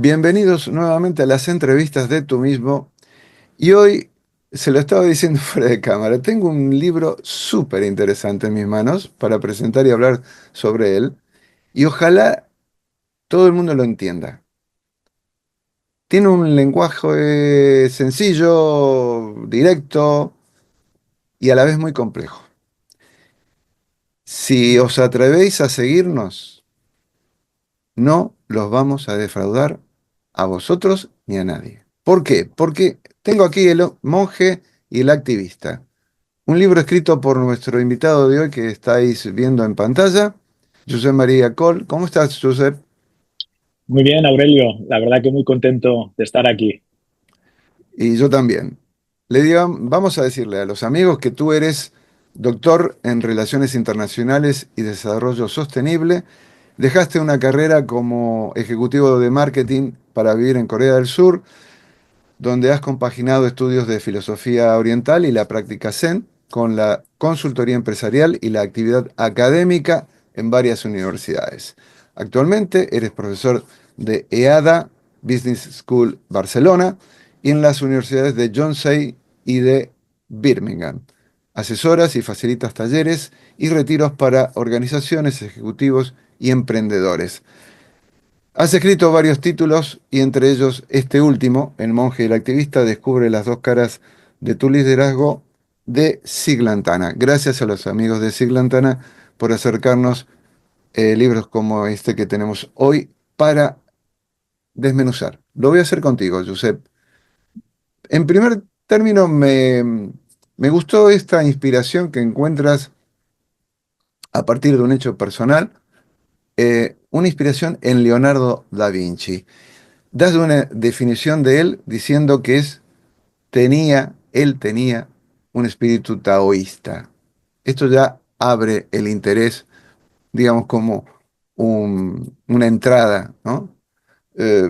Bienvenidos nuevamente a las entrevistas de Tú mismo. Y hoy, se lo estaba diciendo fuera de cámara, tengo un libro súper interesante en mis manos para presentar y hablar sobre él. Y ojalá todo el mundo lo entienda. Tiene un lenguaje sencillo, directo y a la vez muy complejo. Si os atrevéis a seguirnos, no los vamos a defraudar a vosotros ni a nadie. ¿Por qué? Porque tengo aquí el monje y el activista. Un libro escrito por nuestro invitado de hoy que estáis viendo en pantalla, Josep María Coll. ¿Cómo estás, Josep? Muy bien, Aurelio. La verdad que muy contento de estar aquí. Y yo también. Vamos a decirle a los amigos que tú eres doctor en Relaciones Internacionales y Desarrollo Sostenible. Dejaste una carrera como ejecutivo de marketing para vivir en Corea del Sur, donde has compaginado estudios de filosofía oriental y la práctica Zen con la consultoría empresarial y la actividad académica en varias universidades. Actualmente eres profesor de EADA Business School Barcelona y en las universidades de John Jay y de Birmingham. Asesoras y facilitas talleres y retiros para organizaciones, ejecutivos y emprendedores. Has escrito varios títulos y entre ellos este último, El monje y el activista, descubre las dos caras de tu liderazgo de Siglantana. Gracias a los amigos de Siglantana por acercarnos libros como este que tenemos hoy para desmenuzar. Lo voy a hacer contigo, Josep. En primer término, me gustó esta inspiración que encuentras a partir de un hecho personal, una inspiración en Leonardo da Vinci. Das una definición de él diciendo que él tenía un espíritu taoísta. Esto ya abre el interés, digamos, como una entrada, ¿no? Eh,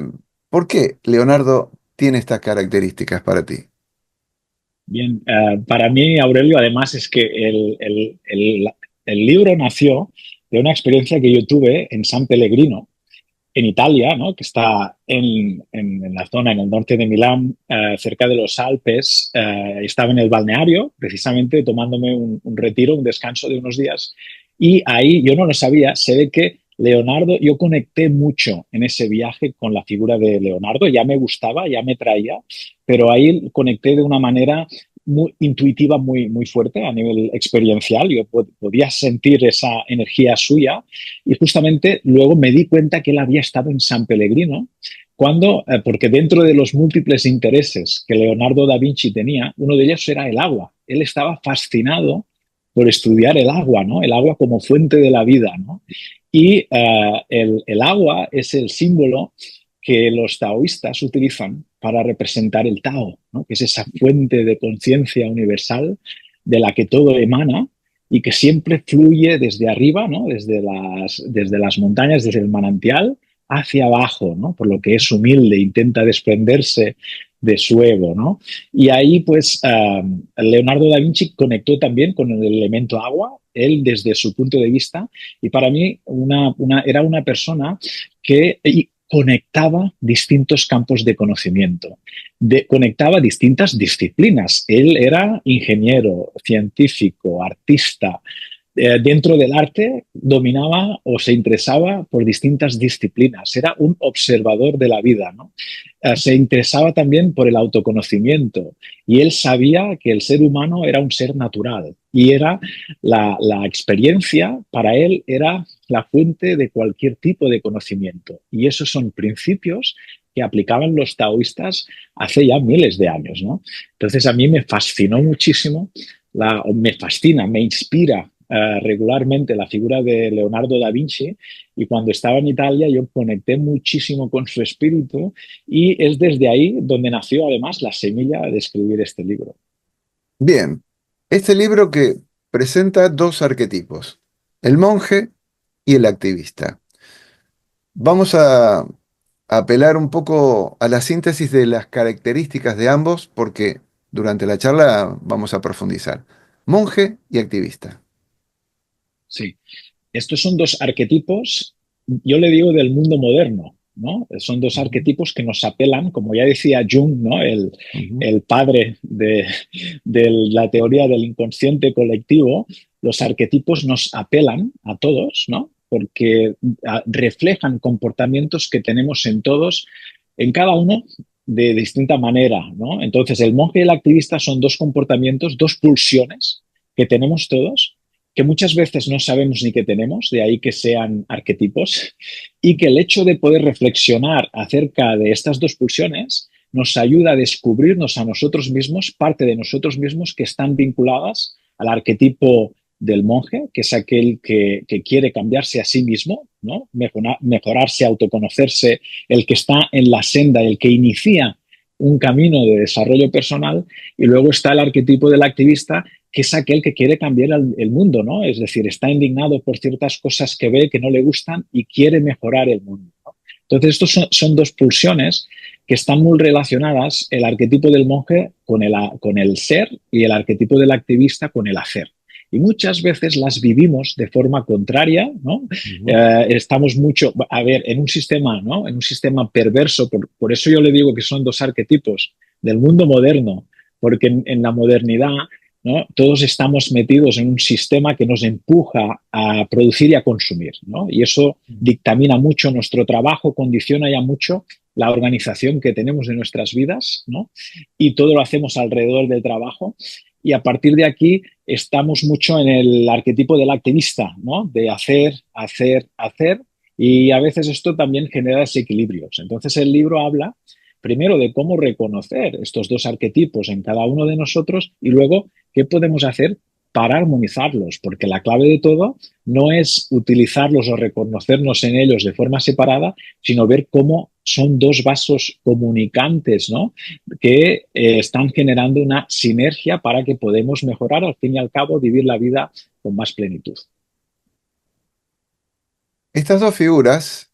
¿Por qué Leonardo tiene estas características para ti? Bien, para mí, Aurelio, además es que el libro nació de una experiencia que yo tuve en San Pellegrino, en Italia, ¿no? Que está en la zona, en el norte de Milán, cerca de los Alpes. Estaba en el balneario, precisamente tomándome un retiro, un descanso de unos días. Y ahí, yo no lo sabía, se ve que Leonardo, yo conecté mucho en ese viaje con la figura de Leonardo, ya me gustaba, ya me traía, pero ahí conecté de una manera muy intuitiva, muy fuerte a nivel experiencial. Yo podía sentir esa energía suya y justamente luego me di cuenta que él había estado en San Pellegrino porque dentro de los múltiples intereses que Leonardo da Vinci tenía, uno de ellos era el agua. Él estaba fascinado por estudiar el agua, ¿no? El agua como fuente de la vida, ¿no? Y el agua es el símbolo que los taoístas utilizan para representar el Tao, ¿no? Que es esa fuente de conciencia universal de la que todo emana y que siempre fluye desde arriba, ¿no? Desde las montañas, desde el manantial, hacia abajo, ¿no? Por lo que es humilde, intenta desprenderse de su ego, ¿no? Y ahí, pues, Leonardo da Vinci conectó también con el elemento agua, él desde su punto de vista, y para mí era una persona que conectaba distintos campos de conocimiento, conectaba distintas disciplinas. Él era ingeniero, científico, artista. Dentro del arte dominaba o se interesaba por distintas disciplinas. Era un observador de la vida, ¿no? Se interesaba también por el autoconocimiento y él sabía que el ser humano era un ser natural y era la experiencia para él era la fuente de cualquier tipo de conocimiento. Y esos son principios que aplicaban los taoístas hace ya miles de años, ¿no? Entonces a mí me fascinó muchísimo, me fascina, me inspira regularmente la figura de Leonardo da Vinci y cuando estaba en Italia yo conecté muchísimo con su espíritu y es desde ahí donde nació además la semilla de escribir este libro. Bien, este libro que presenta dos arquetipos, el monje y el activista. Vamos a apelar un poco a la síntesis de las características de ambos porque durante la charla vamos a profundizar. Monje y activista. Sí, estos son dos arquetipos, yo le digo del mundo moderno. ¿no? Son dos Ujú, arquetipos que nos apelan, como ya decía Jung, ¿no? ujú. El padre de la teoría del inconsciente colectivo. Los arquetipos nos apelan a todos, ¿no? Porque reflejan comportamientos que tenemos en todos, en cada uno de distinta manera, ¿no? Entonces, el monje y el activista son dos comportamientos, dos pulsiones que tenemos todos, que muchas veces no sabemos ni que tenemos, de ahí que sean arquetipos, y que el hecho de poder reflexionar acerca de estas dos pulsiones nos ayuda a descubrirnos a nosotros mismos, parte de nosotros mismos que están vinculadas al arquetipo del monje, que es aquel que quiere cambiarse a sí mismo, ¿no? Mejorarse, autoconocerse, el que está en la senda, el que inicia un camino de desarrollo personal, y luego está el arquetipo del activista, que es aquel que quiere cambiar el mundo, ¿no? Es decir, está indignado por ciertas cosas que ve que no le gustan y quiere mejorar el mundo, ¿no? Entonces, estos son dos pulsiones que están muy relacionadas, el arquetipo del monje con el ser y el arquetipo del activista con el hacer. Y muchas veces las vivimos de forma contraria, ¿no? Ujú. Estamos mucho, a ver, en un sistema, ¿no? En un sistema perverso, por eso yo le digo que son dos arquetipos del mundo moderno, porque en la modernidad, ¿no? Todos estamos metidos en un sistema que nos empuja a producir y a consumir, ¿no? Y eso dictamina mucho nuestro trabajo, condiciona ya mucho la organización que tenemos de nuestras vidas, ¿no? Y todo lo hacemos alrededor del trabajo. Y a partir de aquí estamos mucho en el arquetipo del activista, ¿no? De hacer, hacer, hacer. Y a veces esto también genera desequilibrios. Entonces el libro habla primero de cómo reconocer estos dos arquetipos en cada uno de nosotros y luego qué podemos hacer para armonizarlos, porque la clave de todo no es utilizarlos o reconocernos en ellos de forma separada, sino ver cómo son dos vasos comunicantes, ¿no? Que están generando una sinergia para que podamos mejorar, al fin y al cabo, vivir la vida con más plenitud. Estas dos figuras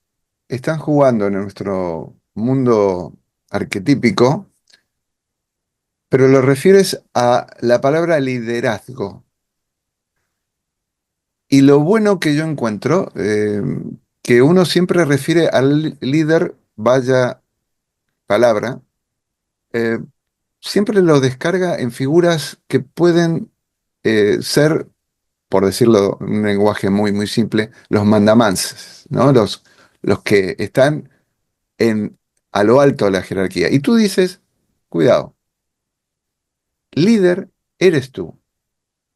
están jugando en nuestro mundo arquetípico, pero lo refieres a la palabra liderazgo. Y lo bueno que yo encuentro, que uno siempre refiere al líder, vaya palabra, eh, siempre lo descarga en figuras que pueden ser, por decirlo en un lenguaje muy, muy simple, los mandamanses, ¿no? Los que están a lo alto de la jerarquía. Y tú dices, cuidado, líder eres tú.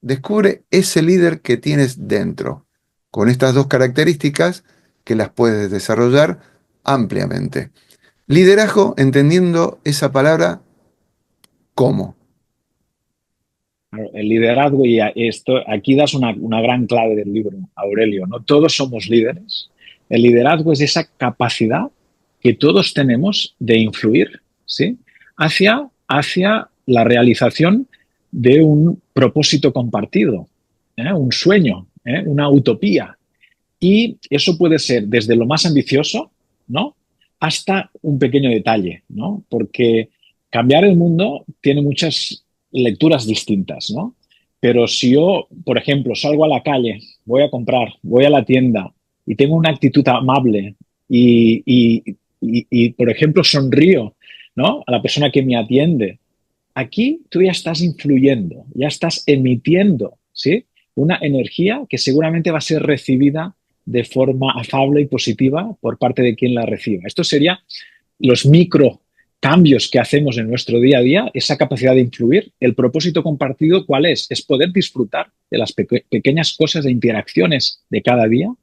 Descubre ese líder que tienes dentro, con estas dos características que las puedes desarrollar ampliamente. Liderazgo, entendiendo esa palabra como. El liderazgo, y esto, aquí das una gran clave del libro, Aurelio, ¿no? Todos somos líderes. El liderazgo es esa capacidad que todos tenemos de influir, ¿sí? Hacia la realización de un propósito compartido, un sueño, una utopía. Y eso puede ser desde lo más ambicioso, ¿no? Hasta un pequeño detalle, ¿no? Porque cambiar el mundo tiene muchas lecturas distintas, ¿no? Pero si yo, por ejemplo, salgo a la calle, voy a comprar, voy a la tienda y tengo una actitud amable y, por ejemplo, sonrío, ¿no? A la persona que me atiende, aquí tú ya estás influyendo, ya estás emitiendo, ¿sí? Una energía que seguramente va a ser recibida de forma afable y positiva por parte de quien la reciba. Esto sería los micro cambios que hacemos en nuestro día a día, esa capacidad de influir. El propósito compartido, ¿cuál es? Es poder disfrutar de las pequeñas cosas de interacciones de cada día,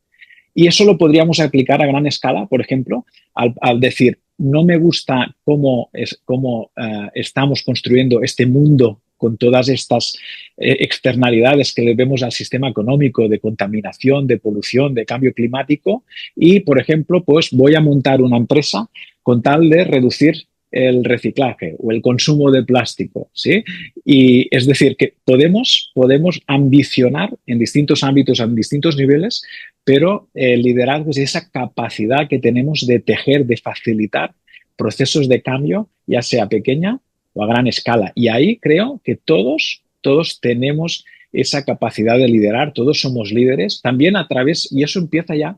y eso lo podríamos aplicar a gran escala, por ejemplo, al decir, no me gusta cómo estamos construyendo este mundo con todas estas externalidades que le vemos al sistema económico de contaminación, de polución, de cambio climático, y, por ejemplo, pues voy a montar una empresa con tal de reducir el reciclaje o el consumo de plástico, ¿sí? Y es decir, que podemos ambicionar en distintos ámbitos, en distintos niveles, pero el liderazgo es esa capacidad que tenemos de tejer, de facilitar procesos de cambio, ya sea pequeña o a gran escala. Y ahí creo que todos tenemos esa capacidad de liderar, todos somos líderes, también a través, y eso empieza ya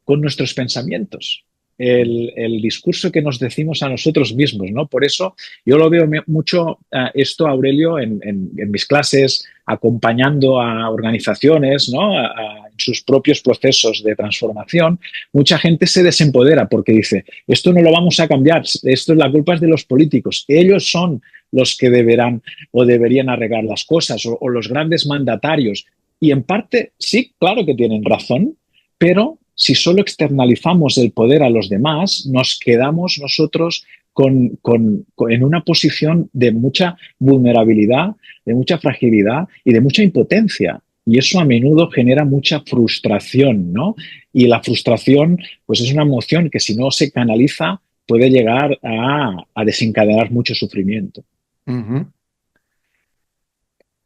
con nuestros pensamientos. el discurso que nos decimos a nosotros mismos, ¿no? Por eso yo lo veo mucho esto, Aurelio, en mis clases, acompañando a organizaciones, ¿no? En sus propios procesos de transformación. Mucha gente se desempodera porque dice, esto no lo vamos a cambiar, esto la culpa es de los políticos, ellos son los que deberán o deberían arreglar las cosas o los grandes mandatarios. Y en parte, sí, claro que tienen razón, pero si solo externalizamos el poder a los demás, nos quedamos nosotros en una posición de mucha vulnerabilidad, de mucha fragilidad y de mucha impotencia. Y eso a menudo genera mucha frustración, ¿no? Y la frustración, pues es una emoción que si no se canaliza puede llegar a desencadenar mucho sufrimiento. Ujú.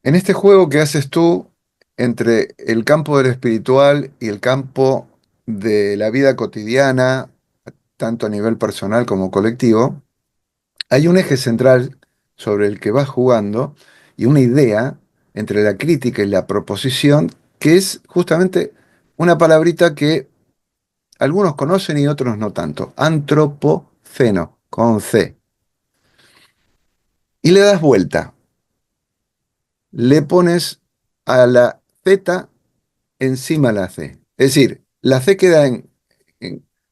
En este juego que haces tú entre el campo de lo espiritual y el campo de la vida cotidiana, tanto a nivel personal como colectivo, hay un eje central sobre el que vas jugando y una idea entre la crítica y la proposición que es justamente una palabrita que algunos conocen y otros no tanto, antropoceno, con C. Y le das vuelta, le pones a la Z encima la C. Es decir, la C queda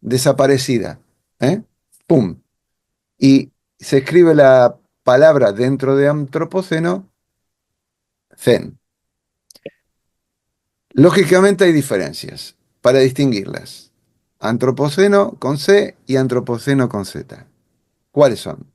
desaparecida. ¿Eh? ¡Pum! Y se escribe la palabra dentro de antropoceno, zen. Lógicamente hay diferencias para distinguirlas. Antropoceno con C y antropoceno con Z. ¿Cuáles son?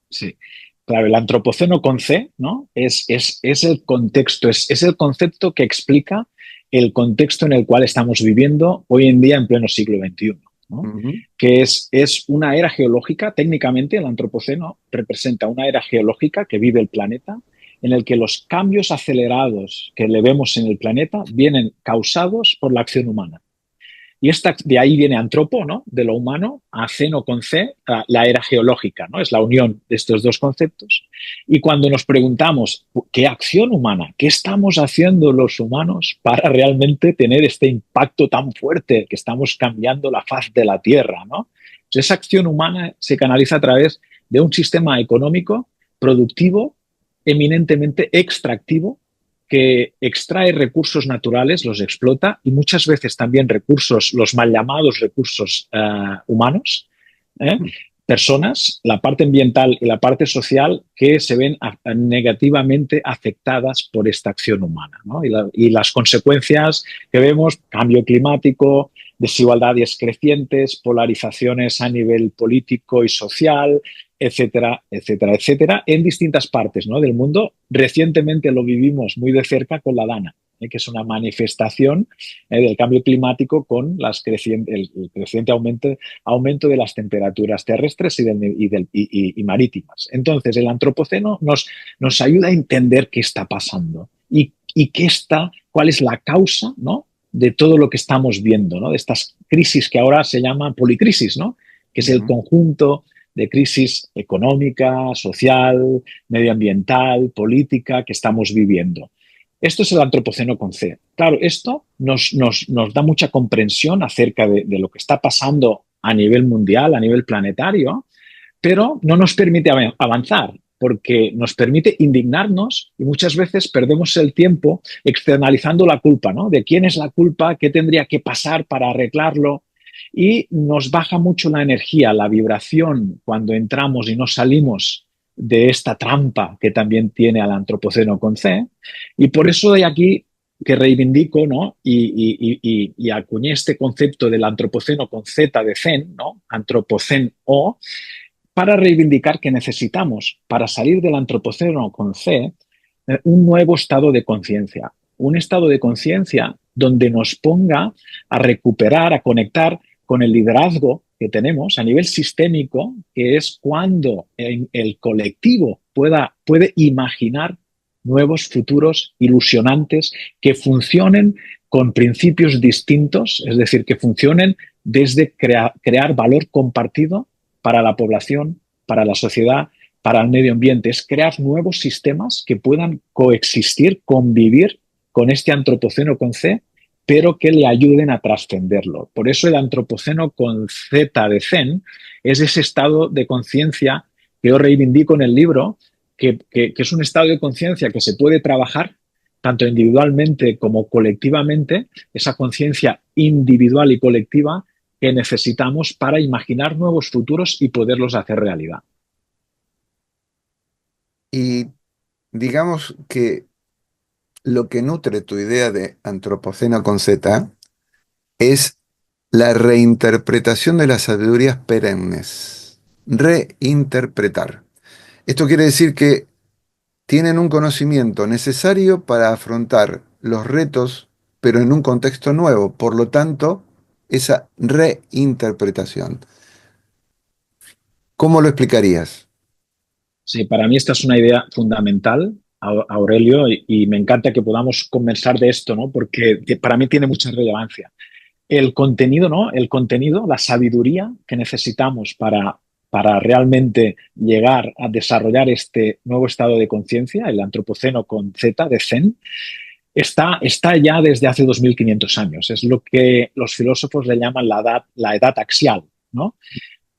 Sí. Claro, el antropoceno con C, ¿no? Es el contexto, es el concepto que explica el contexto en el cual estamos viviendo hoy en día en pleno siglo XXI, ¿no? Ujú. Que es una era geológica, técnicamente el antropoceno representa una era geológica que vive el planeta, en el que los cambios acelerados que le vemos en el planeta vienen causados por la acción humana. Y de ahí viene antropo, ¿no? De lo humano, a ceno con C, la era geológica, ¿no? Es la unión de estos dos conceptos. Y cuando nos preguntamos, ¿qué acción humana? ¿Qué estamos haciendo los humanos para realmente tener este impacto tan fuerte que estamos cambiando la faz de la Tierra, ¿no? Pues esa acción humana se canaliza a través de un sistema económico, productivo, eminentemente extractivo, que extrae recursos naturales, los explota y muchas veces también recursos, los mal llamados recursos humanos, ¿eh? Personas, la parte ambiental y la parte social que se ven negativamente afectadas por esta acción humana, ¿no? Y las consecuencias que vemos, cambio climático, desigualdades crecientes, polarizaciones a nivel político y social, etcétera, etcétera, etcétera, en distintas partes, ¿no? Del mundo. Recientemente lo vivimos muy de cerca con la Dana, que es una manifestación del cambio climático con el creciente aumento de las temperaturas terrestres y marítimas. Entonces, el antropoceno nos ayuda a entender qué está pasando y cuál es la causa, ¿no? De todo lo que estamos viendo, ¿no? De estas crisis que ahora se llaman policrisis, ¿no? Que es el Ujú. conjunto de crisis económica, social, medioambiental, política que estamos viviendo. Esto es el antropoceno con C. Claro, esto nos da mucha comprensión acerca de lo que está pasando a nivel mundial, a nivel planetario, pero no nos permite avanzar porque nos permite indignarnos y muchas veces perdemos el tiempo externalizando la culpa, ¿no? De quién es la culpa, qué tendría que pasar para arreglarlo, y nos baja mucho la energía, la vibración cuando entramos y no salimos de esta trampa que también tiene al antropoceno con C. Y por eso de aquí que reivindico, ¿no? Y acuñé este concepto del antropoceno con Z de Zen, ¿no? Antropoceno, para reivindicar que necesitamos, para salir del antropoceno con C, un nuevo estado de conciencia. Un estado de conciencia donde nos ponga a recuperar, a conectar con el liderazgo que tenemos a nivel sistémico, que es cuando el colectivo puede imaginar nuevos futuros ilusionantes que funcionen con principios distintos, es decir, que funcionen desde crear valor compartido para la población, para la sociedad, para el medio ambiente. Es crear nuevos sistemas que puedan coexistir, convivir con este antropoceno con C pero que le ayuden a trascenderlo. Por eso el antropoceno con Z de Zen es ese estado de conciencia que yo reivindico en el libro, que es un estado de conciencia que se puede trabajar tanto individualmente como colectivamente, esa conciencia individual y colectiva que necesitamos para imaginar nuevos futuros y poderlos hacer realidad. Y digamos que lo que nutre tu idea de antropoceno con Z es la reinterpretación de las sabidurías perennes. Reinterpretar. Esto quiere decir que tienen un conocimiento necesario para afrontar los retos, pero en un contexto nuevo. Por lo tanto, esa reinterpretación. ¿Cómo lo explicarías? Sí, para mí esta es una idea fundamental, Aurelio, y me encanta que podamos conversar de esto, ¿no? Porque para mí tiene mucha relevancia. El contenido, ¿no? El contenido, la sabiduría que necesitamos para realmente llegar a desarrollar este nuevo estado de conciencia, el antropoceno con Z de Zen, está ya desde hace 2500 años. Es lo que los filósofos le llaman la edad axial, ¿no?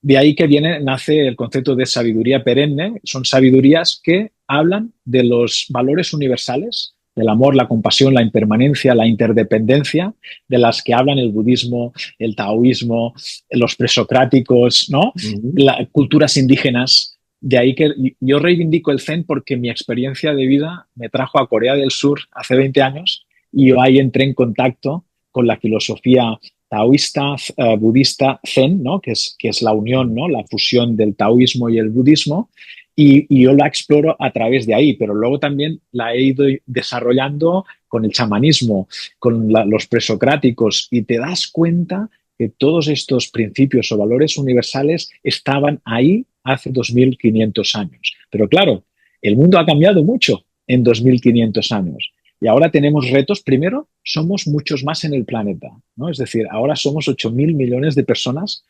De ahí que nace el concepto de sabiduría perenne. Son sabidurías que hablan de los valores universales, del amor, la compasión, la impermanencia, la interdependencia, de las que hablan el budismo, el taoísmo, los presocráticos, ¿no? Ujú. Culturas indígenas. De ahí que yo reivindico el Zen porque mi experiencia de vida me trajo a Corea del Sur hace 20 años y yo ahí entré en contacto con la filosofía taoísta, budista, zen, ¿no? Que es la unión, ¿no? La fusión del taoísmo y el budismo. Y yo la exploro a través de ahí, pero luego también la he ido desarrollando con el chamanismo, con los presocráticos, y te das cuenta que todos estos principios o valores universales estaban ahí hace 2500 años. Pero claro, el mundo ha cambiado mucho en 2500 años. Y ahora tenemos retos. Primero, somos muchos más en el planeta, ¿no? Es decir, ahora somos 8.000 millones de personas.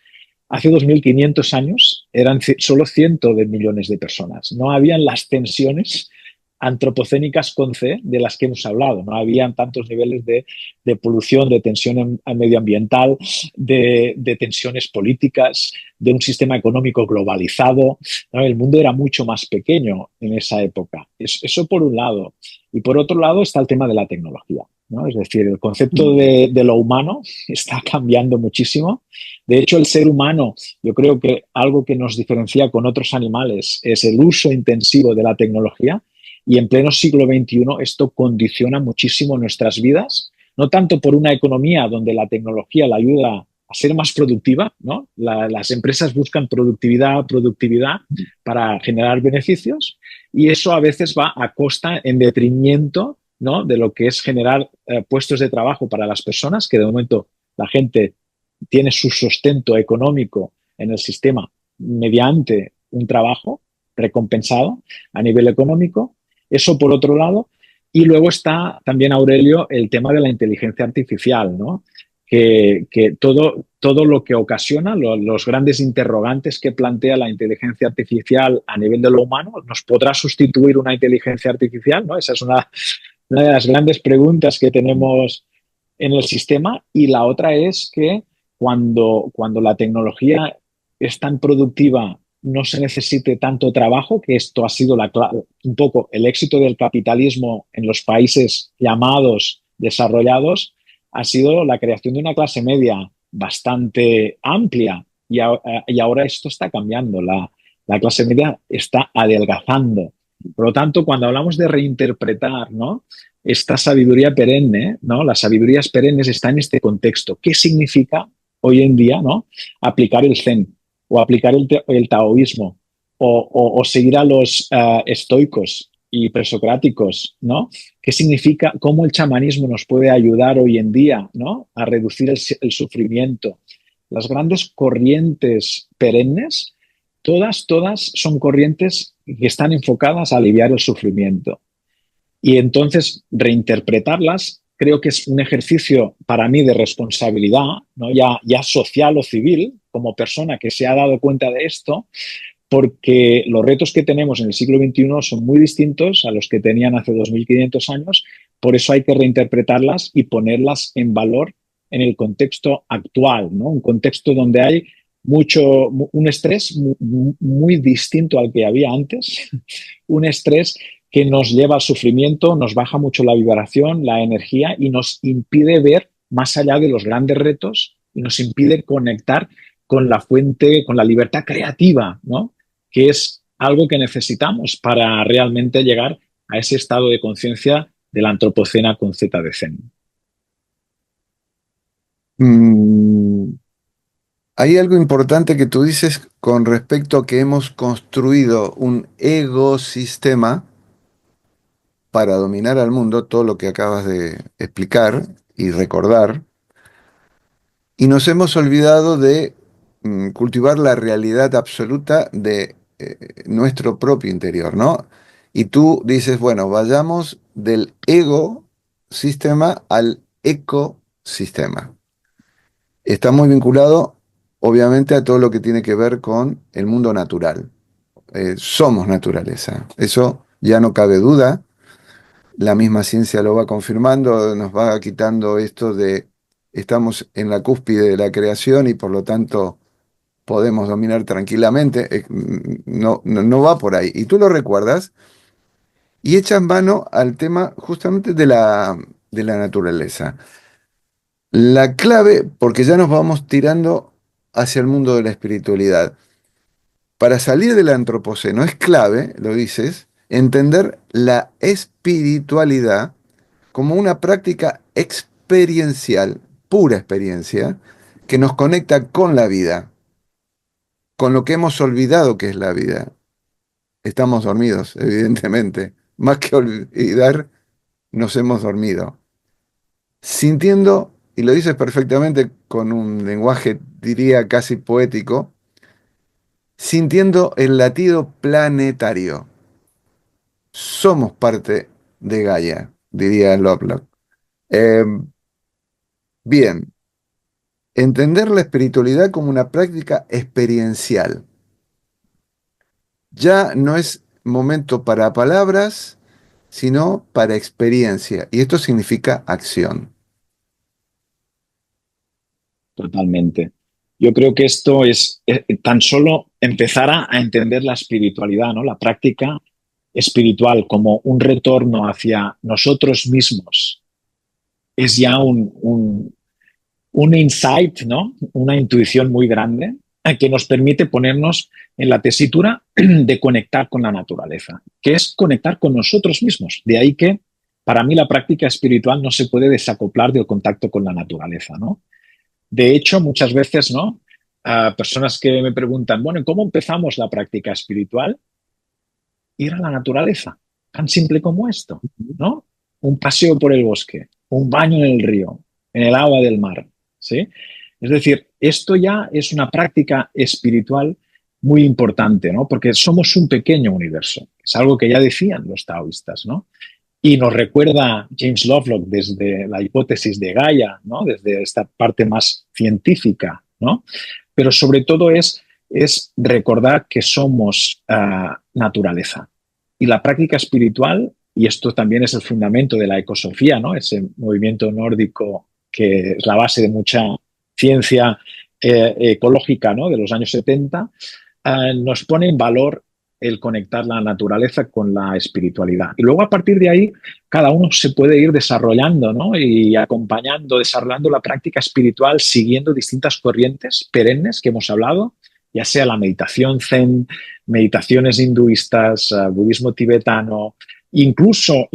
Hace 2.500 años eran solo 100 de millones de personas. No habían las tensiones antropocénicas con C de las que hemos hablado. No habían tantos niveles de polución, de tensión medioambiental, de tensiones políticas, de un sistema económico globalizado, ¿no? El mundo era mucho más pequeño en esa época. Eso por un lado. Y por otro lado está el tema de la tecnología, ¿no? Es decir, el concepto de lo humano está cambiando muchísimo. De hecho, el ser humano, yo creo que algo que nos diferencia con otros animales es el uso intensivo de la tecnología, y en pleno siglo XXI esto condiciona muchísimo nuestras vidas, no tanto por una economía donde la tecnología la ayuda a ser más productiva, ¿no? Las empresas buscan productividad, productividad para generar beneficios, y eso a veces va a costa, en detrimento, ¿no? De lo que es generar puestos de trabajo para las personas, que de momento la gente tiene su sustento económico en el sistema mediante un trabajo recompensado a nivel económico. Eso por otro lado. Y luego está también, Aurelio, el tema de la inteligencia artificial, ¿no? Que todo lo que ocasiona, los grandes interrogantes que plantea la inteligencia artificial a nivel de lo humano, ¿nos podrá sustituir una inteligencia artificial? ¿No? Esa es una de las grandes preguntas que tenemos en el sistema. Y la otra es que cuando la tecnología es tan productiva, no se necesite tanto trabajo, que esto ha sido un poco el éxito del capitalismo en los países llamados desarrollados, ha sido la creación de una clase media bastante amplia, y ahora esto está cambiando. La clase media está adelgazando. Por lo tanto, cuando hablamos de reinterpretar, ¿no? Esta sabiduría perenne, ¿no? Las sabidurías perennes están en este contexto. ¿Qué significa hoy en día, ¿no? Aplicar el Zen o aplicar el taoísmo o seguir a los estoicos y presocráticos, ¿no? ¿Qué significa? ¿Cómo el chamanismo nos puede ayudar hoy en día, ¿no? A reducir el sufrimiento? Las grandes corrientes perennes, todas son corrientes que están enfocadas a aliviar el sufrimiento. Y entonces reinterpretarlas creo que es un ejercicio para mí de responsabilidad, ¿no? Ya social o civil, como persona que se ha dado cuenta de esto, porque los retos que tenemos en el siglo XXI son muy distintos a los que tenían hace 2500 años, Por eso hay que reinterpretarlas y ponerlas en valor en el contexto actual, ¿no? Un contexto donde hay un estrés muy distinto al que había antes, un estrés que nos lleva al sufrimiento, nos baja mucho la vibración, la energía y nos impide ver más allá de los grandes retos y nos impide conectar con la fuente, con la libertad creativa, ¿no? Que es algo que necesitamos para realmente llegar a ese estado de conciencia del antropoceno con Z de Zen. Mm, hay algo importante que tú dices con respecto a que hemos construido un ecosistema para dominar al mundo, todo lo que acabas de explicar y recordar, y nos hemos olvidado de cultivar la realidad absoluta de nuestro propio interior, ¿no? Y tú dices, bueno, vayamos del ego sistema al ecosistema. Está muy vinculado, obviamente, a todo lo que tiene que ver con el mundo natural. Somos naturaleza, eso ya no cabe duda. La misma ciencia lo va confirmando, nos va quitando esto de estamos en la cúspide de la creación y por lo tanto podemos dominar tranquilamente. No va por ahí. Y tú lo recuerdas y echas mano al tema justamente de la naturaleza. La clave, porque ya nos vamos tirando hacia el mundo de la espiritualidad. Para salir del antropoceno es clave, lo dices, entender la espiritualidad como una práctica experiencial, pura experiencia, que nos conecta con la vida, con lo que hemos olvidado que es la vida. Estamos dormidos, evidentemente. Más que olvidar, nos hemos dormido. Sintiendo, y lo dices perfectamente con un lenguaje, diría, casi poético, sintiendo el latido planetario. Somos parte de Gaia, diría Lovelock. Eh, bien, entender la espiritualidad como una práctica experiencial. Ya no es momento para palabras, sino para experiencia. Y esto significa acción. Totalmente. Yo creo que esto es tan solo empezar a entender la espiritualidad, ¿no? La práctica espiritual como un retorno hacia nosotros mismos es ya un insight, ¿no? Una intuición muy grande que nos permite ponernos en la tesitura de conectar con la naturaleza, que es conectar con nosotros mismos. De ahí que para mí la práctica espiritual no se puede desacoplar del contacto con la naturaleza, ¿no? De hecho, muchas veces, ¿no? Personas que me preguntan, bueno, ¿cómo empezamos la práctica espiritual? Ir a la naturaleza, tan simple como esto, ¿no? Un paseo por el bosque, un baño en el río, en el agua del mar, ¿sí? Es decir, esto ya es una práctica espiritual muy importante, ¿no? Porque somos un pequeño universo. Es algo que ya decían los taoístas, ¿no? Y nos recuerda James Lovelock desde la hipótesis de Gaia, ¿no? Desde esta parte más científica, ¿no? Pero sobre todo es recordar que somos naturaleza. Y la práctica espiritual, y esto también es el fundamento de la ecosofía, ¿no? Ese movimiento nórdico que es la base de mucha ciencia ecológica, ¿no? De los años 70, nos pone en valor el conectar la naturaleza con la espiritualidad. Y luego a partir de ahí, cada uno se puede ir desarrollando, ¿no? Y acompañando, desarrollando la práctica espiritual, siguiendo distintas corrientes perennes que hemos hablado, ya sea la meditación zen, meditaciones hinduistas, budismo tibetano, incluso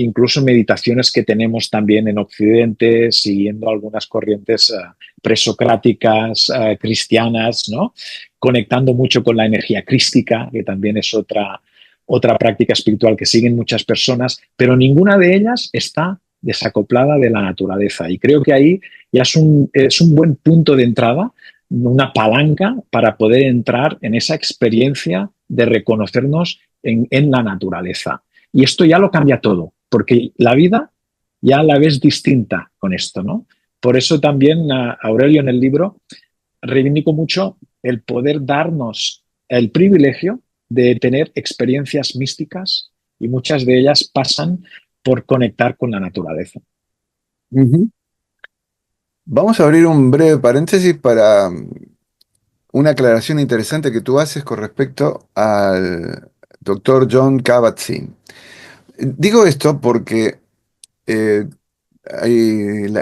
meditaciones que tenemos también en Occidente, siguiendo algunas corrientes presocráticas, cristianas, ¿no? Conectando mucho con la energía crística, que también es otra práctica espiritual que siguen muchas personas, pero ninguna de ellas está desacoplada de la naturaleza. Y creo que ahí ya es un buen punto de entrada, una palanca para poder entrar en esa experiencia de reconocernos en la naturaleza. Y esto ya lo cambia todo, porque la vida ya la ves distinta con esto, ¿no? Por eso también Aurelio en el libro reivindico mucho el poder darnos el privilegio de tener experiencias místicas y muchas de ellas pasan por conectar con la naturaleza. Ujú. Vamos a abrir un breve paréntesis para una aclaración interesante que tú haces con respecto al doctor John Kabat-Zinn. Digo esto porque eh,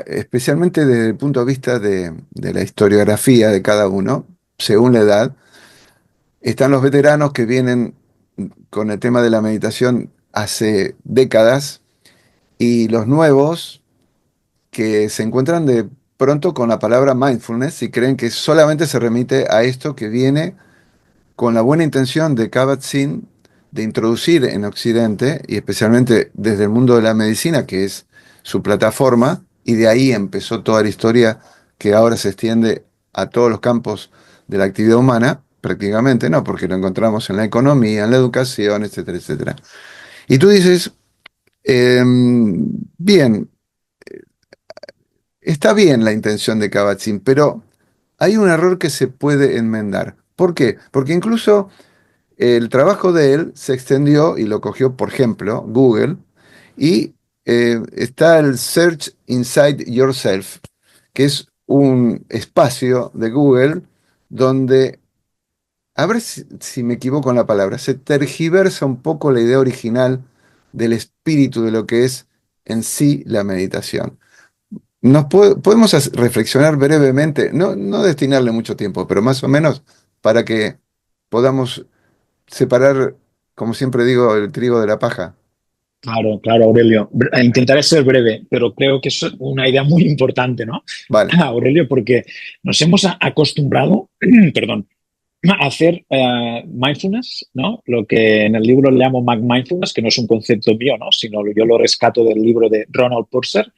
especialmente desde el punto de vista de la historiografía de cada uno, según la edad, están los veteranos que vienen con el tema de la meditación hace décadas y los nuevos que se encuentran de pronto con la palabra mindfulness y creen que solamente se remite a esto que viene con la buena intención de Kabat-Zinn de introducir en Occidente, y especialmente desde el mundo de la medicina, que es su plataforma, y de ahí empezó toda la historia que ahora se extiende a todos los campos de la actividad humana, prácticamente, ¿no? Porque lo encontramos en la economía, en la educación, etcétera, etcétera. Y tú dices, bien, está bien la intención de Kabat-Zinn, pero hay un error que se puede enmendar. ¿Por qué? Porque incluso el trabajo de él se extendió y lo cogió, por ejemplo, Google, y está el Search Inside Yourself, que es un espacio de Google donde, a ver si me equivoco en la palabra, se tergiversa un poco la idea original del espíritu de lo que es en sí la meditación. Podemos reflexionar brevemente, no destinarle mucho tiempo, pero más o menos para que podamos separar, como siempre digo, el trigo de la paja. Claro, claro, Aurelio. Intentaré ser breve, pero creo que es una idea muy importante, ¿no? Vale. Aurelio, porque nos hemos acostumbrado, perdón, a hacer mindfulness, ¿no? Lo que en el libro le llamo mindfulness, que no es un concepto mío, ¿no? Sino yo lo rescato del libro de Ronald Purser,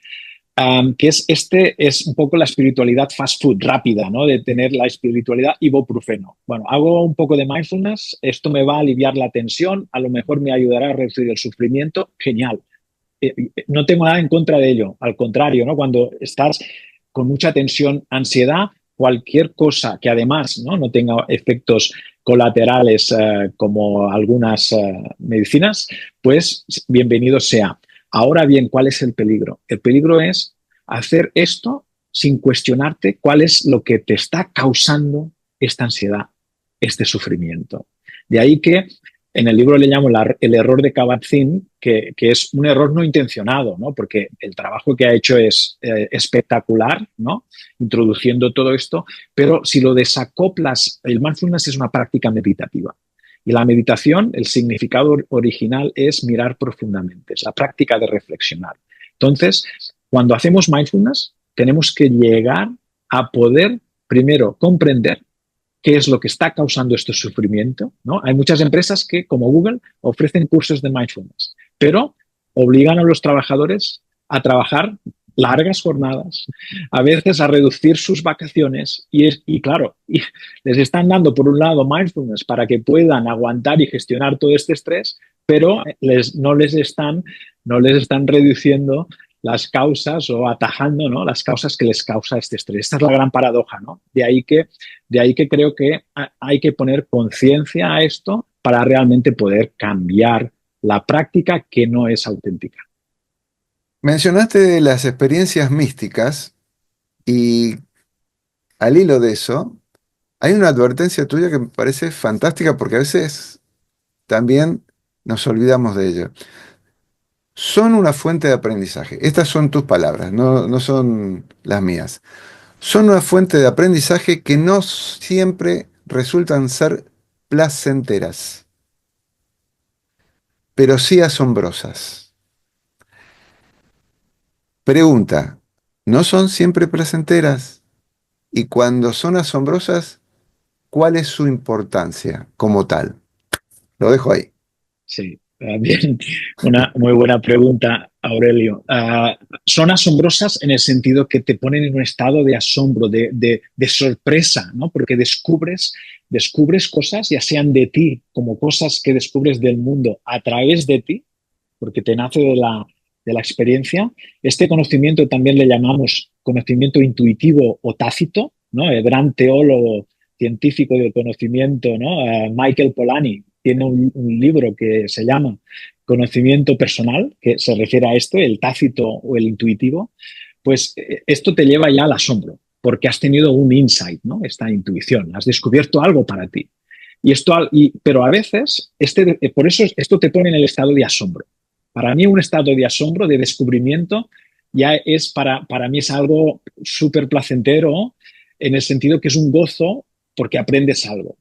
que es un poco la espiritualidad fast food, rápida, ¿no? De tener la espiritualidad ibuprofeno. Bueno, hago un poco de mindfulness, esto me va a aliviar la tensión, a lo mejor me ayudará a reducir el sufrimiento, genial. No tengo nada en contra de ello, al contrario, ¿no? Cuando estás con mucha tensión, ansiedad, cualquier cosa que además no tenga efectos colaterales como algunas medicinas, pues bienvenido sea. Ahora bien, ¿cuál es el peligro? El peligro es hacer esto sin cuestionarte cuál es lo que te está causando esta ansiedad, este sufrimiento. De ahí que en el libro le llamo el error de Kabat-Zinn, que es un error no intencionado, ¿no? Porque el trabajo que ha hecho es espectacular, ¿no? Introduciendo todo esto, pero si lo desacoplas, el mindfulness es una práctica meditativa. Y la meditación, el significado original es mirar profundamente, es la práctica de reflexionar. Entonces, cuando hacemos mindfulness, tenemos que llegar a poder primero comprender qué es lo que está causando este sufrimiento, ¿no? Hay muchas empresas que, como Google, ofrecen cursos de mindfulness, pero obligan a los trabajadores a trabajar largas jornadas, a veces a reducir sus vacaciones y claro, y les están dando por un lado mindfulness para que puedan aguantar y gestionar todo este estrés, pero no les están reduciendo las causas o atajando, ¿no? Las causas que les causa este estrés. Esta es la gran paradoja, ¿no? De ahí que creo que hay que poner conciencia a esto para realmente poder cambiar la práctica que no es auténtica. Mencionaste las experiencias místicas y al hilo de eso, hay una advertencia tuya que me parece fantástica porque a veces también nos olvidamos de ello. Son una fuente de aprendizaje. Estas son tus palabras, no son las mías. Son una fuente de aprendizaje que no siempre resultan ser placenteras, pero sí asombrosas. Pregunta, ¿no son siempre placenteras? Y cuando son asombrosas, ¿cuál es su importancia como tal? Lo dejo ahí. Sí, bien, una muy buena pregunta, Aurelio. Son asombrosas en el sentido que te ponen en un estado de asombro, de sorpresa, ¿no? Porque descubres cosas, ya sean de ti, como cosas que descubres del mundo a través de ti, porque te nace de la experiencia. Este conocimiento también le llamamos conocimiento intuitivo o tácito, ¿no? El gran teólogo científico del conocimiento, ¿no? Michael Polanyi tiene un libro que se llama Conocimiento Personal, que se refiere a esto, el tácito o el intuitivo, pues esto te lleva ya al asombro, porque has tenido un insight, ¿no? Esta intuición, has descubierto algo para ti. Pero a veces, por eso esto te pone en el estado de asombro. Para mí un estado de asombro, de descubrimiento, ya es para mí es algo súper placentero en el sentido que es un gozo porque aprendes algo.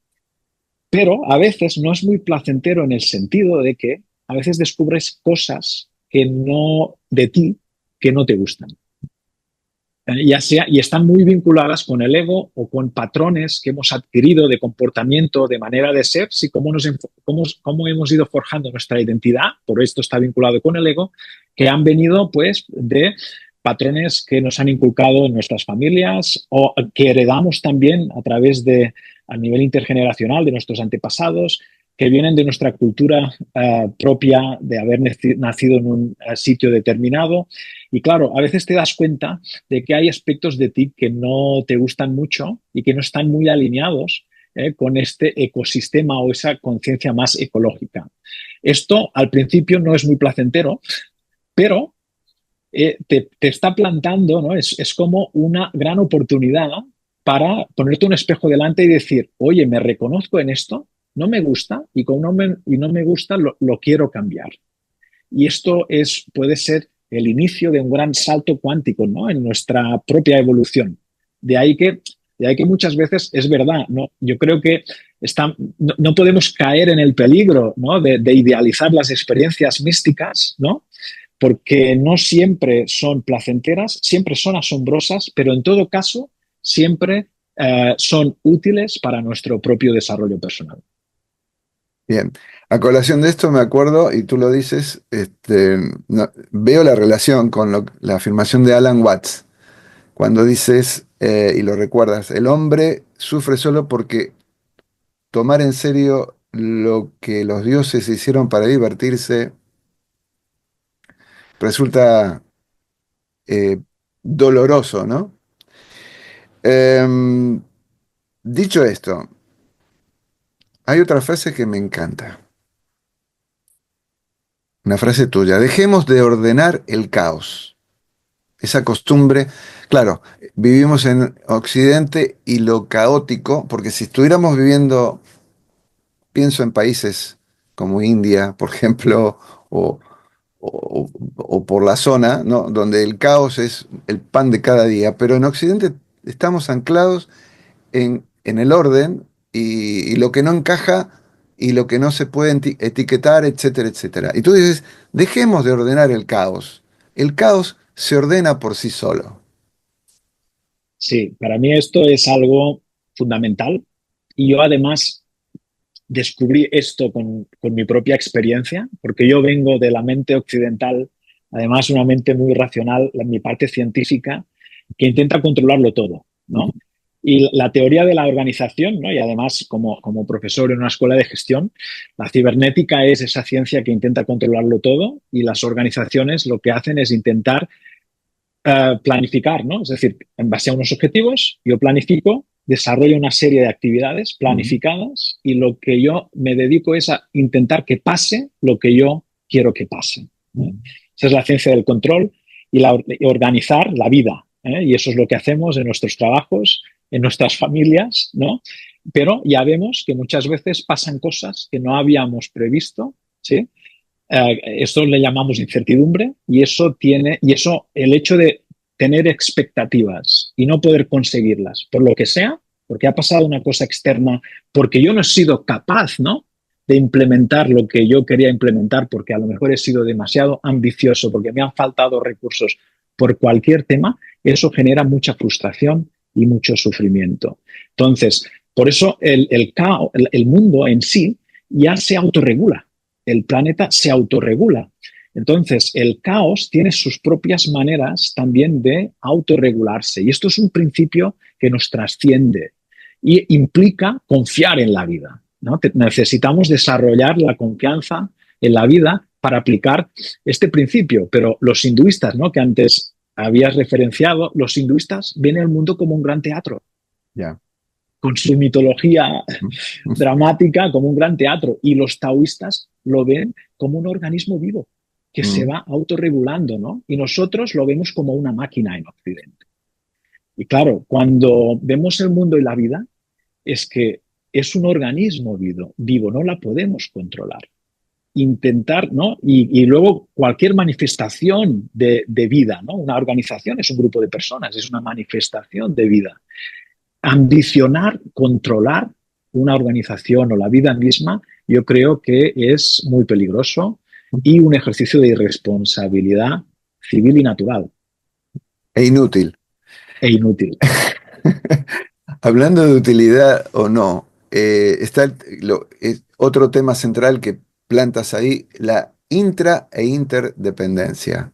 Pero a veces no es muy placentero en el sentido de que a veces descubres cosas que no de ti que no te gustan. Ya sea, y están muy vinculadas con el ego o con patrones que hemos adquirido de comportamiento, de manera de ser, si cómo hemos ido forjando nuestra identidad, por esto está vinculado con el ego, que han venido pues de patrones que nos han inculcado en nuestras familias o que heredamos también a nivel intergeneracional de nuestros antepasados, que vienen de nuestra cultura propia, de haber nacido en un sitio determinado. Y claro, a veces te das cuenta de que hay aspectos de ti que no te gustan mucho y que no están muy alineados con este ecosistema o esa conciencia más ecológica. Esto al principio no es muy placentero, pero te está plantando, ¿no? Es como una gran oportunidad para ponerte un espejo delante y decir, oye, me reconozco en esto, no me gusta y como no me gusta lo quiero cambiar. Y esto puede ser el inicio de un gran salto cuántico, ¿no? En nuestra propia evolución. De ahí que, de ahí que muchas veces es verdad, ¿no? Yo creo que no podemos caer en el peligro, ¿no? De idealizar las experiencias místicas, ¿no? Porque no siempre son placenteras, siempre son asombrosas, pero en todo caso siempre son útiles para nuestro propio desarrollo personal. Bien, a colación de esto me acuerdo, y tú lo dices, veo la relación con la afirmación de Alan Watts, cuando dices, y lo recuerdas, el hombre sufre solo porque tomar en serio lo que los dioses hicieron para divertirse resulta eh, doloroso, ¿no? Em, Dicho esto, hay otra frase que me encanta, una frase tuya, dejemos de ordenar el caos. Esa costumbre, claro, vivimos en Occidente y lo caótico, porque si estuviéramos viviendo, pienso en países como India, por ejemplo, o, o por la zona, ¿no? Donde el caos es el pan de cada día, pero en Occidente estamos anclados en el orden y lo que no encaja y lo que no se puede etiquetar, etcétera, etcétera. Y tú dices, dejemos de ordenar el caos. El caos se ordena por sí solo. Sí, para mí esto es algo fundamental y yo además descubrí esto con mi propia experiencia, porque yo vengo de la mente occidental, además una mente muy racional, mi parte científica, que intenta controlarlo todo, ¿no? Y la teoría de la organización, ¿no? Y además como profesor en una escuela de gestión, la cibernética es esa ciencia que intenta controlarlo todo y las organizaciones lo que hacen es intentar planificar, ¿no? Es decir, en base a unos objetivos, yo planifico, desarrollo una serie de actividades Ujú. planificadas y lo que yo me dedico es a intentar que pase lo que yo quiero que pase. Esa es la ciencia del control y organizar la vida. Y eso es lo que hacemos en nuestros trabajos, en nuestras familias, ¿no? Pero ya vemos que muchas veces pasan cosas que no habíamos previsto, ¿sí? Esto le llamamos incertidumbre y eso, el hecho de tener expectativas y no poder conseguirlas por lo que sea, porque ha pasado una cosa externa, porque yo no he sido capaz, ¿no? De implementar lo que yo quería implementar, porque a lo mejor he sido demasiado ambicioso, porque me han faltado recursos por cualquier tema, eso genera mucha frustración y mucho sufrimiento. Entonces, por eso el mundo en sí ya se autorregula, el planeta se autorregula. Entonces, el caos tiene sus propias maneras también de autorregularse. Y esto es un principio que nos trasciende y implica confiar en la vida, ¿no? Necesitamos desarrollar la confianza en la vida para aplicar este principio. Pero los hinduistas, ¿no? Que antes habías referenciado, los hinduistas ven el mundo como un gran teatro, Ya. con su mitología dramática como un gran teatro. Y los taoístas lo ven como un organismo vivo que se Mm. va autorregulando, ¿no? Y nosotros lo vemos como una máquina en Occidente. Y claro, cuando vemos el mundo y la vida, es que es un organismo vivo, no la podemos controlar. Intentar, ¿no? Y luego cualquier manifestación de vida, ¿no? Una organización es un grupo de personas, es una manifestación de vida. Ambicionar, controlar una organización o la vida misma, yo creo que es muy peligroso y un ejercicio de irresponsabilidad civil y natural E inútil. e inútil. Hablando de utilidad o no, está otro tema central que plantas ahí, la intra e interdependencia.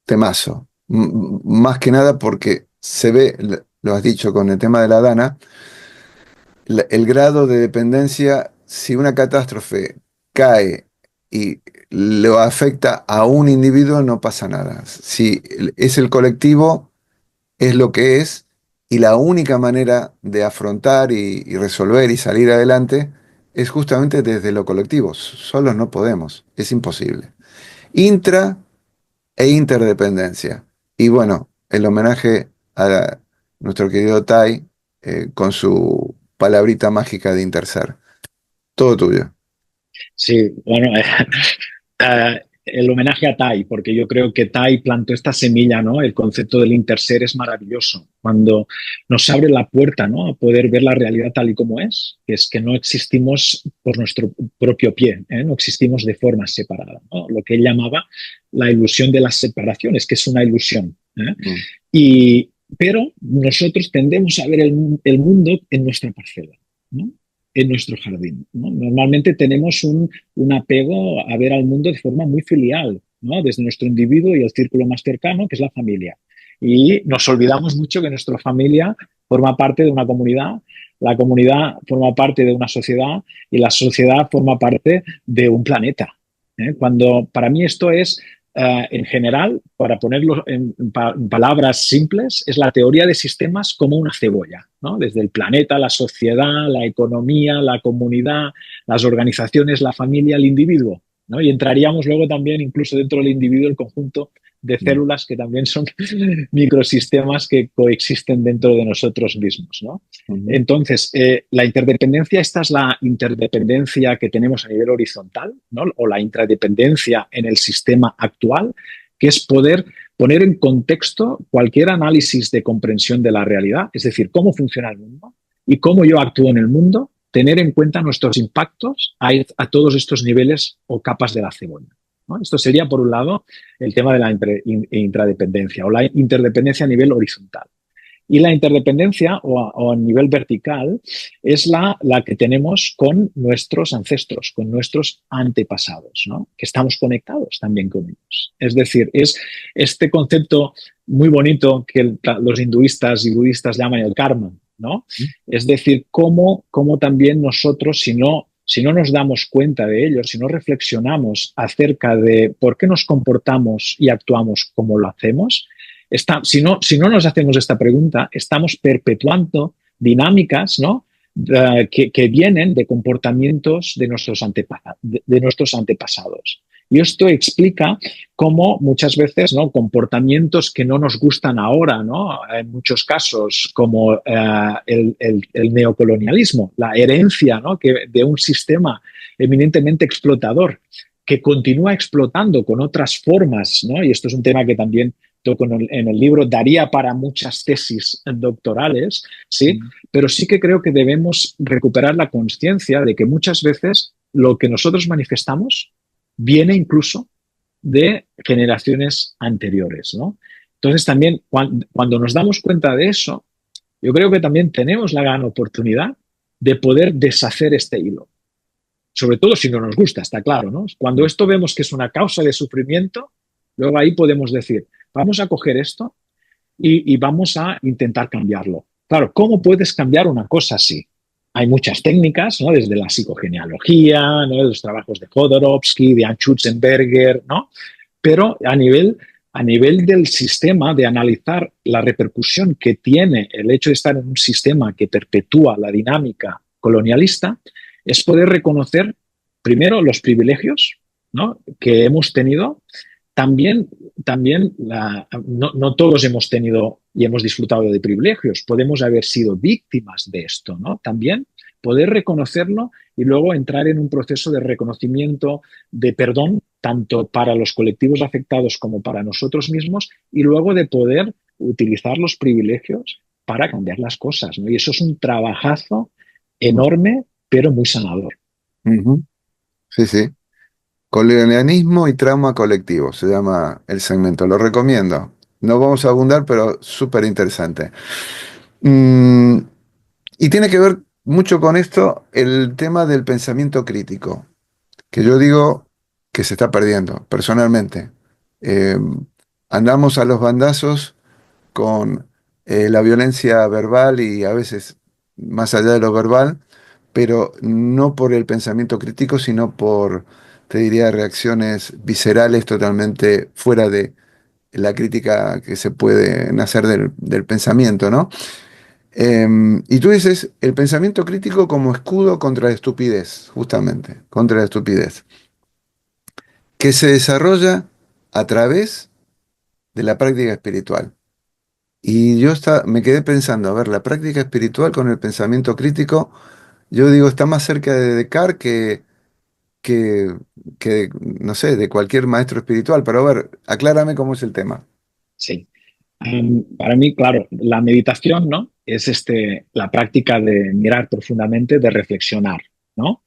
Temazo. Más que nada porque se ve, lo has dicho con el tema de la Dana, el grado de dependencia, si una catástrofe cae y lo afecta a un individuo, no pasa nada. Si es el colectivo, es lo que es, y la única manera de afrontar y resolver y salir adelante es justamente desde lo colectivo. Solos no podemos, es imposible. Intra e interdependencia. Y bueno, el homenaje a nuestro querido Tai con su palabrita mágica de Interser. Todo tuyo. Sí, bueno, el homenaje a Tai, porque yo creo que Tai plantó esta semilla, ¿no? El concepto del interser es maravilloso. Cuando nos abre la puerta, ¿no? A poder ver la realidad tal y como es, que es que no existimos por nuestro propio pie, ¿eh? No existimos de forma separada, ¿no? Lo que él llamaba la ilusión de las separaciones, que es una ilusión, ¿eh? Mm. Y, pero nosotros tendemos a ver el mundo en nuestra parcela, ¿no? En nuestro jardín, ¿no? Normalmente tenemos un apego a ver al mundo de forma muy filial, ¿no? Desde nuestro individuo y el círculo más cercano, que es la familia. Y nos olvidamos mucho que nuestra familia forma parte de una comunidad, la comunidad forma parte de una sociedad y la sociedad forma parte de un planeta. ¿Eh? Cuando para mí esto es en general, para ponerlo en palabras simples, es la teoría de sistemas como una cebolla, ¿no? Desde el planeta, la sociedad, la economía, la comunidad, las organizaciones, la familia, el individuo, ¿no? Y entraríamos luego también incluso dentro del individuo el conjunto de Mm. células que también son microsistemas que coexisten dentro de nosotros mismos, ¿no? Ujú. Entonces, la interdependencia, esta es la interdependencia que tenemos a nivel horizontal, ¿no? O la intradependencia en el sistema actual, que es poder poner en contexto cualquier análisis de comprensión de la realidad, es decir, cómo funciona el mundo y cómo yo actúo en el mundo, tener en cuenta nuestros impactos a todos estos niveles o capas de la cebolla, ¿no? Esto sería, por un lado, el tema de la intradependencia o la interdependencia a nivel horizontal. Y la interdependencia o a nivel vertical es la que tenemos con nuestros ancestros, con nuestros antepasados, ¿no? Que estamos conectados también con ellos. Es decir, es este concepto muy bonito que los hinduistas y budistas llaman el karma, ¿no? Es decir, cómo también nosotros, si no nos damos cuenta de ello, si no reflexionamos acerca de por qué nos comportamos y actuamos como lo hacemos, si no nos hacemos esta pregunta, estamos perpetuando dinámicas, ¿no? Que vienen de comportamientos de nuestros antepasados. Y esto explica cómo muchas veces, ¿no? Comportamientos que no nos gustan ahora, ¿no? En muchos casos, como el neocolonialismo, la herencia, ¿no? De un sistema eminentemente explotador que continúa explotando con otras formas, ¿no? Y esto es un tema que también toco en el libro, daría para muchas tesis doctorales, ¿sí? Mm. Pero sí que creo que debemos recuperar la conciencia de que muchas veces lo que nosotros manifestamos viene incluso de generaciones anteriores, ¿no? Entonces también cuando nos damos cuenta de eso, yo creo que también tenemos la gran oportunidad de poder deshacer este hilo. Sobre todo si no nos gusta, está claro, ¿no? Cuando esto vemos que es una causa de sufrimiento, luego ahí podemos decir, vamos a coger esto y vamos a intentar cambiarlo. Claro, ¿cómo puedes cambiar una cosa así? Hay muchas técnicas, ¿no? Desde la psicogenealogía, ¿no? Los trabajos de Jodorowsky, de Anne Schutzenberger, ¿no? Pero a nivel a nivel del sistema, de analizar la repercusión que tiene el hecho de estar en un sistema que perpetúa la dinámica colonialista, es poder reconocer primero los privilegios, ¿no?, que hemos tenido. También, no todos hemos tenido y hemos disfrutado de privilegios, podemos haber sido víctimas de esto, ¿no? También poder reconocerlo y luego entrar en un proceso de reconocimiento, de perdón, tanto para los colectivos afectados como para nosotros mismos, y luego de poder utilizar los privilegios para cambiar las cosas, ¿no? Y eso es un trabajazo enorme, pero muy sanador. Ujú. Sí, sí. Colonialismo y trauma colectivo, se llama el segmento. Lo recomiendo. No vamos a abundar, pero súper interesante. Mm, y tiene que ver mucho con esto el tema del pensamiento crítico, que yo digo que se está perdiendo, personalmente. Eh, andamos a los bandazos con la violencia verbal y a veces más allá de lo verbal, pero no por el pensamiento crítico, sino por, te diría, reacciones viscerales totalmente fuera de la crítica que se puede nacer del pensamiento, ¿no? Y tú dices el pensamiento crítico como escudo contra la estupidez, justamente, contra la estupidez, que se desarrolla a través de la práctica espiritual. Y me quedé pensando, a ver, la práctica espiritual con el pensamiento crítico, yo digo, está más cerca de Descartes que, que, no sé, de cualquier maestro espiritual, pero a ver, aclárame cómo es el tema. Sí. Para mí, claro, la meditación, ¿no?, es la práctica de mirar profundamente, de reflexionar, ¿no?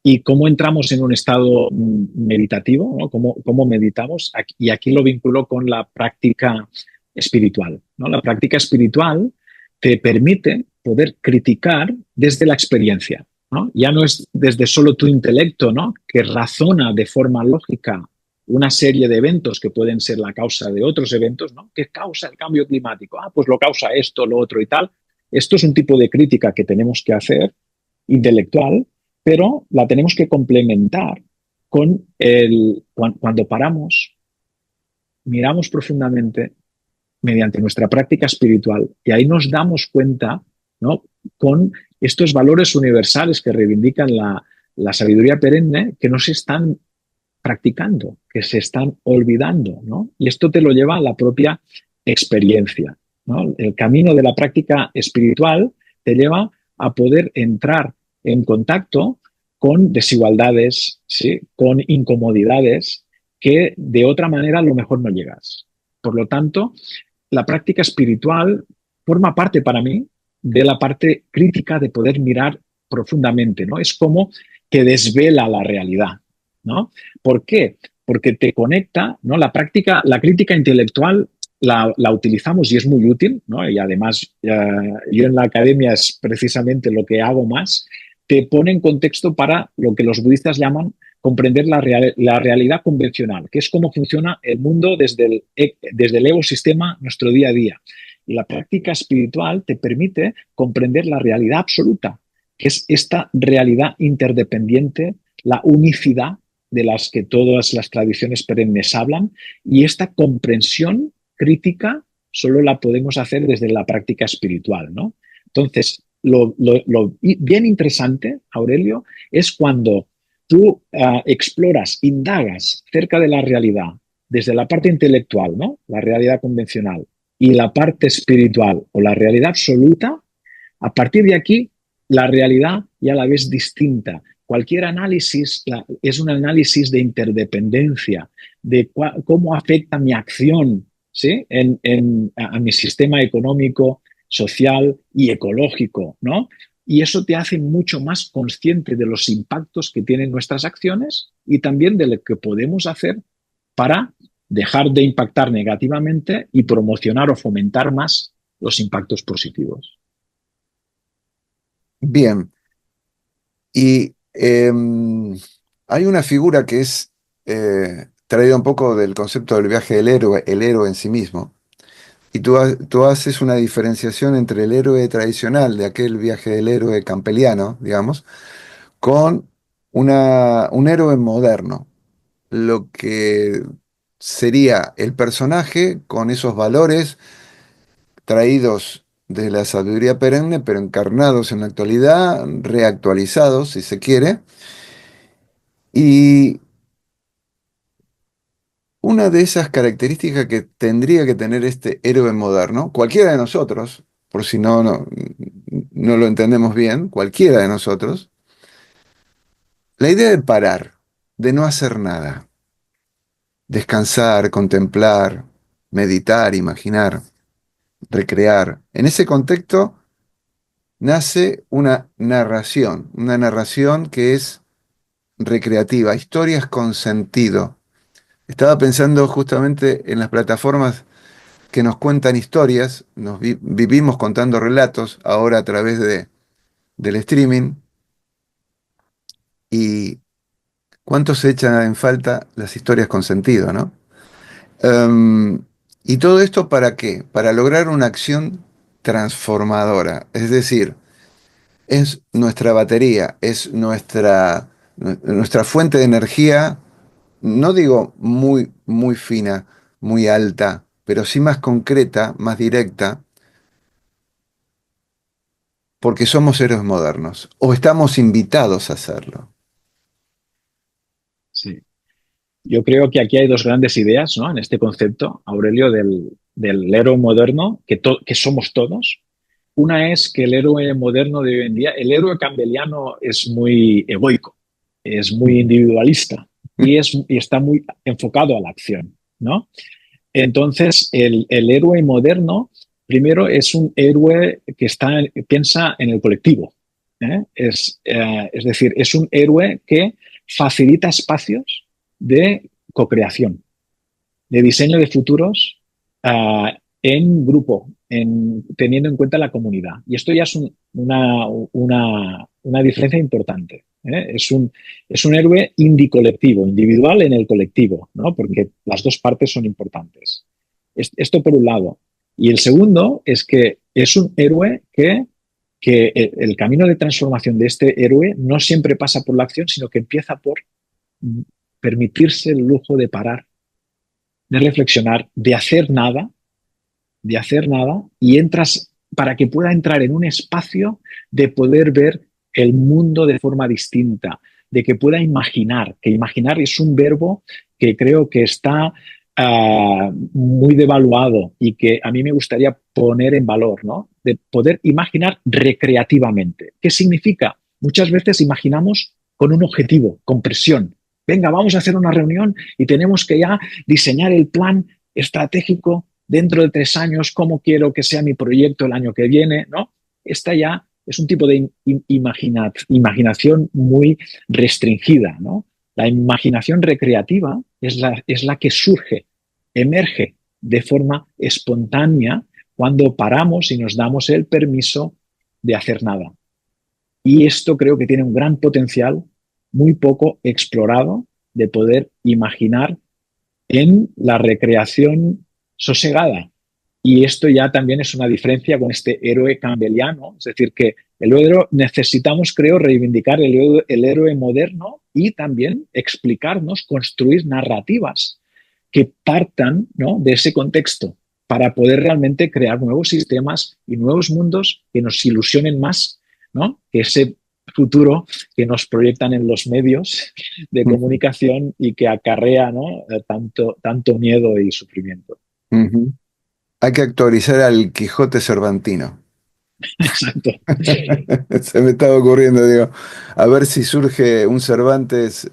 Y cómo entramos en un estado meditativo, ¿no? ¿Cómo meditamos? Y aquí lo vinculo con la práctica espiritual, ¿no? La práctica espiritual te permite poder criticar desde la experiencia, ¿no? Ya no es desde solo tu intelecto, ¿no?, que razona de forma lógica una serie de eventos que pueden ser la causa de otros eventos, ¿no? ¿Qué causa el cambio climático? Ah, pues lo causa esto, lo otro y tal. Esto es un tipo de crítica que tenemos que hacer, intelectual, pero la tenemos que complementar con cuando paramos, miramos profundamente mediante nuestra práctica espiritual y ahí nos damos cuenta, ¿no?, con estos valores universales que reivindican la sabiduría perenne que no se están practicando, que se están olvidando, ¿no? Y esto te lo lleva a la propia experiencia, ¿no? El camino de la práctica espiritual te lleva a poder entrar en contacto con desigualdades, ¿sí?, con incomodidades que de otra manera a lo mejor no llegas. Por lo tanto, la práctica espiritual forma parte para mí de la parte crítica de poder mirar profundamente, ¿no? Es como que desvela la realidad, ¿no? ¿Por qué? Porque te conecta, ¿no? La crítica intelectual la utilizamos y es muy útil, ¿no? Y además yo en la academia es precisamente lo que hago más, te pone en contexto para lo que los budistas llaman comprender la realidad convencional, que es cómo funciona el mundo desde el ecosistema, nuestro día a día. Y la práctica espiritual te permite comprender la realidad absoluta, que es esta realidad interdependiente, la unicidad de las que todas las tradiciones perennes hablan, y esta comprensión crítica solo la podemos hacer desde la práctica espiritual, ¿no? Entonces, lo bien interesante, Aurelio, es cuando tú exploras, indagas cerca de la realidad desde la parte intelectual, ¿no?, la realidad convencional, y la parte espiritual o la realidad absoluta. A partir de aquí, la realidad ya la ves distinta. Cualquier análisis es un análisis de interdependencia, de cómo afecta mi acción, ¿sí?, a mi sistema económico, social y ecológico, ¿no? Y eso te hace mucho más consciente de los impactos que tienen nuestras acciones y también de lo que podemos hacer para dejar de impactar negativamente y promocionar o fomentar más los impactos positivos. Bien, y hay una figura que es traída un poco del concepto del viaje del héroe, el héroe en sí mismo. Y tú haces una diferenciación entre el héroe tradicional, de aquel viaje del héroe campeliano, digamos, con un héroe moderno. Lo que sería el personaje con esos valores traídos de la sabiduría perenne, pero encarnados en la actualidad, reactualizados, si se quiere. Y una de esas características que tendría que tener este héroe moderno, cualquiera de nosotros, por si no lo entendemos bien, cualquiera de nosotros, la idea de parar, de no hacer nada, descansar, contemplar, meditar, imaginar, recrear. En ese contexto nace una narración que es recreativa, historias con sentido. Estaba pensando justamente en las plataformas que nos cuentan historias, vivimos contando relatos ahora a través del streaming, y cuánto se echan en falta las historias con sentido, ¿no? Em, ¿Y todo esto para qué? Para lograr una acción transformadora, es decir, es nuestra batería, es nuestra fuente de energía, no digo muy, muy fina, muy alta, pero sí más concreta, más directa, porque somos héroes modernos, o estamos invitados a hacerlo. Sí. Yo creo que aquí hay dos grandes ideas, ¿no? En este concepto, Aurelio, del héroe moderno, que somos todos. Una es que el héroe moderno de hoy en día, el héroe campbelliano es muy egoico, es muy individualista y está muy enfocado a la acción, ¿no? Entonces, el héroe moderno, primero, es un héroe que piensa en el colectivo. Es decir, es un héroe que facilita espacios de co-creación, de diseño de futuros en grupo, teniendo en cuenta la comunidad. Y esto ya es una diferencia importante. Es un héroe indicolectivo, individual en el colectivo, ¿no? Porque las dos partes son importantes. Esto por un lado. Y el segundo es que es un héroe que el camino de transformación de este héroe no siempre pasa por la acción, sino que empieza por permitirse el lujo de parar, de reflexionar, de hacer nada, y entras para que pueda entrar en un espacio de poder ver el mundo de forma distinta, de que pueda imaginar, que imaginar es un verbo que creo que está muy devaluado y que a mí me gustaría poner en valor, ¿no? De poder imaginar recreativamente. ¿Qué significa? Muchas veces imaginamos con un objetivo, con presión. Venga, vamos a hacer una reunión y tenemos que ya diseñar el plan estratégico dentro de 3 años, cómo quiero que sea mi proyecto el año que viene, ¿no? Esta ya es un tipo de imaginación muy restringida, ¿no? La imaginación recreativa es la que surge, emerge de forma espontánea cuando paramos y nos damos el permiso de hacer nada. Y esto creo que tiene un gran potencial, muy poco explorado, de poder imaginar en la recreación sosegada. Y esto ya también es una diferencia con este héroe campbelliano, es decir, que el héroe necesitamos, creo, reivindicar el héroe moderno y también explicarnos, construir narrativas que partan, ¿no?, de ese contexto para poder realmente crear nuevos sistemas y nuevos mundos que nos ilusionen más, ¿no?, que ese futuro que nos proyectan en los medios de comunicación y que acarrea, ¿no?, tanto miedo y sufrimiento. Ujú. Hay que actualizar al Quijote Cervantino. Exacto. Se me estaba ocurriendo, digo, a ver si surge un Cervantes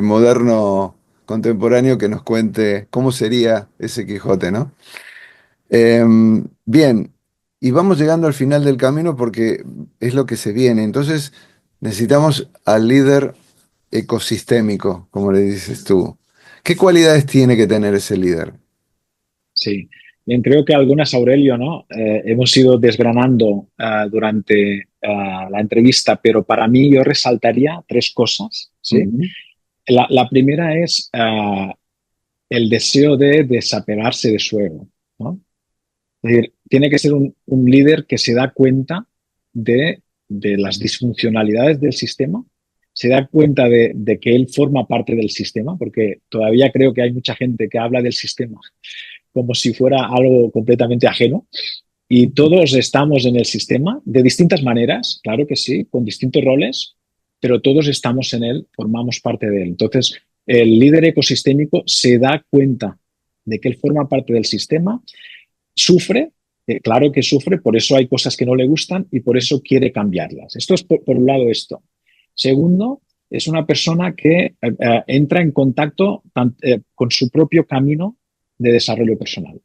moderno, contemporáneo, que nos cuente cómo sería ese Quijote, ¿no? Bien, y vamos llegando al final del camino porque es lo que se viene. Entonces, necesitamos al líder ecosistémico, como le dices tú. ¿Qué cualidades tiene que tener ese líder? Sí. Bien, creo que algunas, Aurelio, ¿no? Hemos ido desgranando durante la entrevista, pero para mí yo resaltaría tres cosas, ¿sí? Ujú, La primera es el deseo de desapegarse de su ego, ¿no? Es decir, tiene que ser un líder que se da cuenta de las disfuncionalidades del sistema, se da cuenta de que él forma parte del sistema, porque todavía creo que hay mucha gente que habla del sistema como si fuera algo completamente ajeno. Y todos estamos en el sistema de distintas maneras, claro que sí, con distintos roles, pero todos estamos en él, formamos parte de él. Entonces, el líder ecosistémico se da cuenta de que él forma parte del sistema, sufre, claro que sufre, por eso hay cosas que no le gustan y por eso quiere cambiarlas. Esto es por un lado esto. Segundo, es una persona que entra en contacto con su propio camino de desarrollo personal.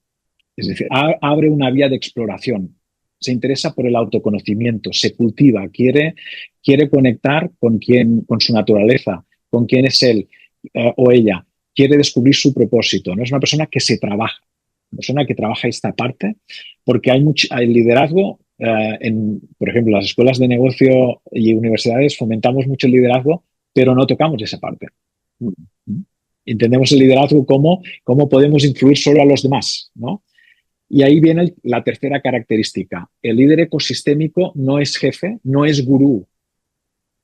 Es decir, abre una vía de exploración, se interesa por el autoconocimiento, se cultiva, quiere conectar con su naturaleza, con quién es él o ella, quiere descubrir su propósito. No es una persona que se trabaja, una persona que trabaja esta parte, porque hay liderazgo. Por ejemplo, las escuelas de negocio y universidades fomentamos mucho el liderazgo, pero no tocamos esa parte. Entendemos el liderazgo como cómo podemos influir solo a los demás, ¿no? Y ahí viene la tercera característica. El líder ecosistémico no es jefe, no es gurú,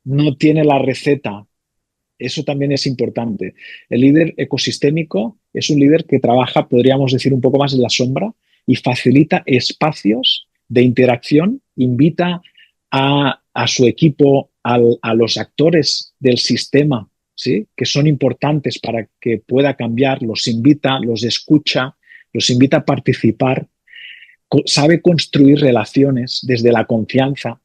no tiene la receta. Eso también es importante. El líder ecosistémico es un líder que trabaja, podríamos decir, un poco más en la sombra y facilita espacios de interacción, invita a su equipo, a los actores del sistema, ¿sí? Que son importantes para que pueda cambiar, los invita, los escucha, los invita a participar, sabe construir relaciones desde la confianza,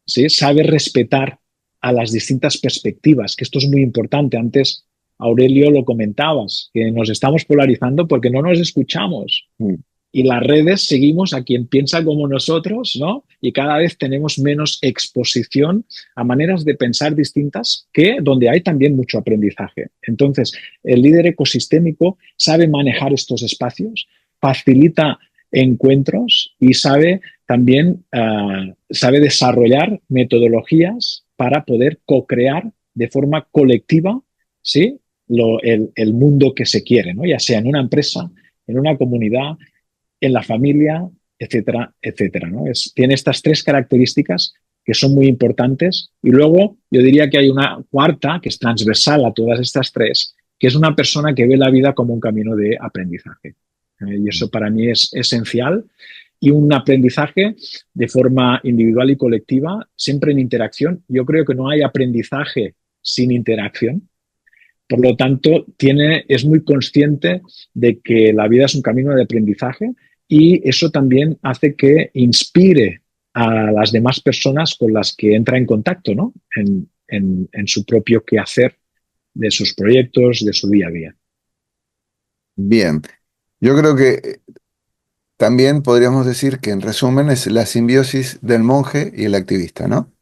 ¿sí? Sabe respetar a las distintas perspectivas, que esto es muy importante. Antes, Aurelio, lo comentabas, que nos estamos polarizando porque no nos escuchamos. Mm. Y las redes seguimos a quien piensa como nosotros, ¿no? Y cada vez tenemos menos exposición a maneras de pensar distintas, que donde hay también mucho aprendizaje. Entonces, el líder ecosistémico sabe manejar estos espacios, facilita encuentros y sabe también sabe desarrollar metodologías para poder co-crear de forma colectiva, ¿sí? El mundo que se quiere, ¿no? Ya sea en una empresa, en una comunidad, en la familia, etcétera, etcétera, ¿no? Tiene estas tres características que son muy importantes y luego yo diría que hay una cuarta que es transversal a todas estas tres, que es una persona que ve la vida como un camino de aprendizaje. Y eso para mí es esencial y un aprendizaje de forma individual y colectiva, siempre en interacción. Yo creo que no hay aprendizaje sin interacción. Por lo tanto, es muy consciente de que la vida es un camino de aprendizaje y eso también hace que inspire a las demás personas con las que entra en contacto, ¿no? En su propio quehacer, de sus proyectos, de su día a día. Bien, yo creo que también podríamos decir que en resumen es la simbiosis del monje y el activista, ¿no?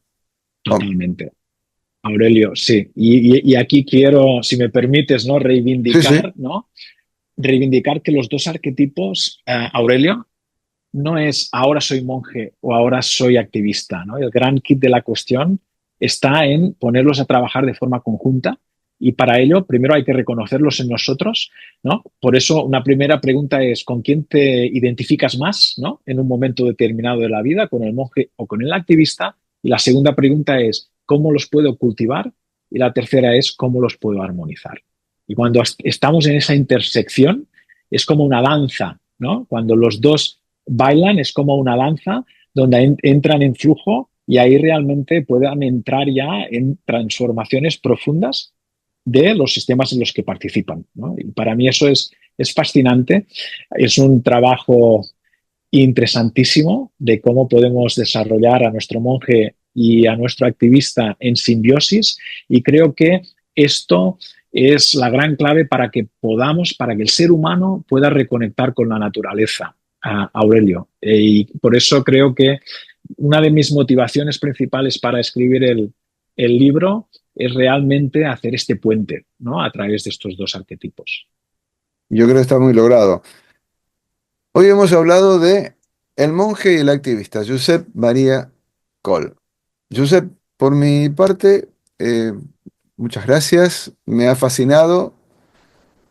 Oh, Totalmente. Aurelio, sí. Y aquí quiero, si me permites, ¿no? sí, sí. Reivindicar, ¿no? Reivindicar que los dos arquetipos, Aurelio, no es ahora soy monje o ahora soy activista, ¿no? El gran kit de la cuestión está en ponerlos a trabajar de forma conjunta y para ello primero hay que reconocerlos en nosotros, ¿no? Por eso una primera pregunta es ¿con quién te identificas más, ¿no? En un momento determinado de la vida, con el monje o con el activista. Y la segunda pregunta es ¿cómo los puedo cultivar? Y la tercera es ¿cómo los puedo armonizar? Y cuando estamos en esa intersección es como una danza, ¿no? Cuando los dos bailan es como una danza donde entran en flujo y ahí realmente puedan entrar ya en transformaciones profundas de los sistemas en los que participan, ¿no? Y para mí eso es fascinante, es un trabajo interesantísimo de cómo podemos desarrollar a nuestro monje y a nuestro activista en simbiosis y creo que esto es la gran clave para que el ser humano pueda reconectar con la naturaleza, Aurelio. Y por eso creo que una de mis motivaciones principales para escribir el libro es realmente hacer este puente, ¿no? A través de estos dos arquetipos. Yo creo que está muy logrado. Hoy hemos hablado de el monje y el activista, Josep María Coll. Josep, por mi parte, eh, muchas gracias, me ha fascinado.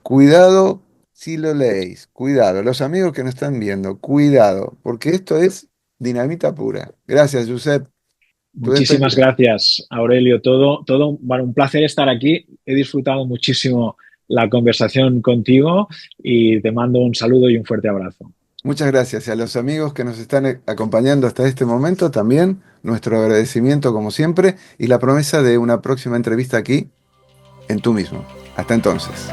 Cuidado si lo leéis, cuidado, los amigos que nos están viendo, cuidado, porque esto es dinamita pura. Gracias, Josep. Tu Muchísimas despedida. gracias, Aurelio. Bueno, un placer estar aquí. He disfrutado muchísimo la conversación contigo y te mando un saludo y un fuerte abrazo. Muchas gracias. Y a los amigos que nos están acompañando hasta este momento, también nuestro agradecimiento como siempre y la promesa de una próxima entrevista aquí en Tú mismo. Hasta entonces.